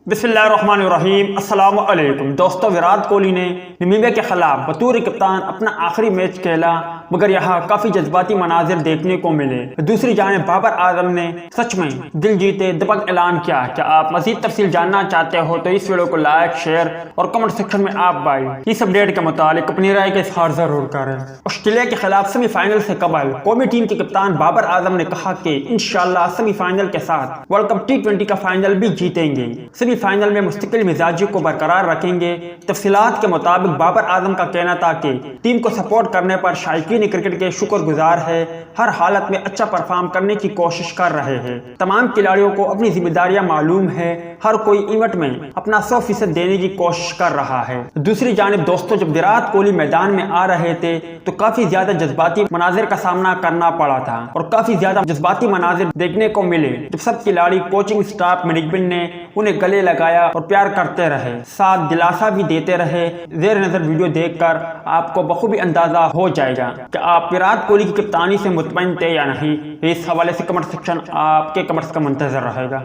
बिस्मिल्लाहिर्रहमानिर्रहीम। अस्सलाम वालेकुम दोस्तों, विराट कोहली ने नामीबिया के खिलाफ बतौर कप्तान अपना आखिरी मैच खेला, मगर यहाँ काफ़ी जज्बाती मनाजिर देखने को मिले। दूसरी जानिब बाबर आजम ने सच में दिल जीते दबंग ऐलान किया। क्या आप मजीद तफसील जानना चाहते हो तो इस वीडियो को लाइक, शेयर और कमेंट सेक्शन में आप भाई इस अपडेट के मुतालिक अपनी राय का इजहार जरूर करें। ऑस्ट्रेलिया के खिलाफ सेमीफाइनल से कबल कौमी टीम के कप्तान बाबर आजम ने कहा कि इंशाल्लाह सेमीफाइनल के साथ वर्ल्ड कप T20 का फाइनल भी जीतेंगे। सेमीफाइनल में मुस्तकिल मिजाजी को बरकरार रखेंगे। तफसीलात के मुताबिक बाबर आजम का कहना था कि टीम को सपोर्ट करने पर शायकीन क्रिकेट के शुक्रगुजार है, हर हालत में अच्छा परफॉर्म करने की कोशिश कर रहे हैं। तमाम खिलाड़ियों को अपनी जिम्मेदारियां मालूम है, हर कोई इवेंट में अपना 100% देने की कोशिश कर रहा है। दूसरी जानिब दोस्तों, जब विराट कोहली मैदान में आ रहे थे तो काफी ज्यादा जज्बाती मनाजिर का सामना करना पड़ा था और काफी ज्यादा जज्बाती मनाजिर देखने को मिले जब सब खिलाड़ी, कोचिंग स्टाफ, मैनेजमेंट ने उन्हें गले लगाया और प्यार करते रहे, साथ दिलासा भी देते रहे। जेर नजर वीडियो देखकर आपको बखूबी अंदाजा हो जाएगा कि आप विराट कोहली की कप्तानी से मुतमईन थे या नहीं। इस हवाले से कमेंट सेक्शन आपके कमेंट्स का मुंतजर रहेगा।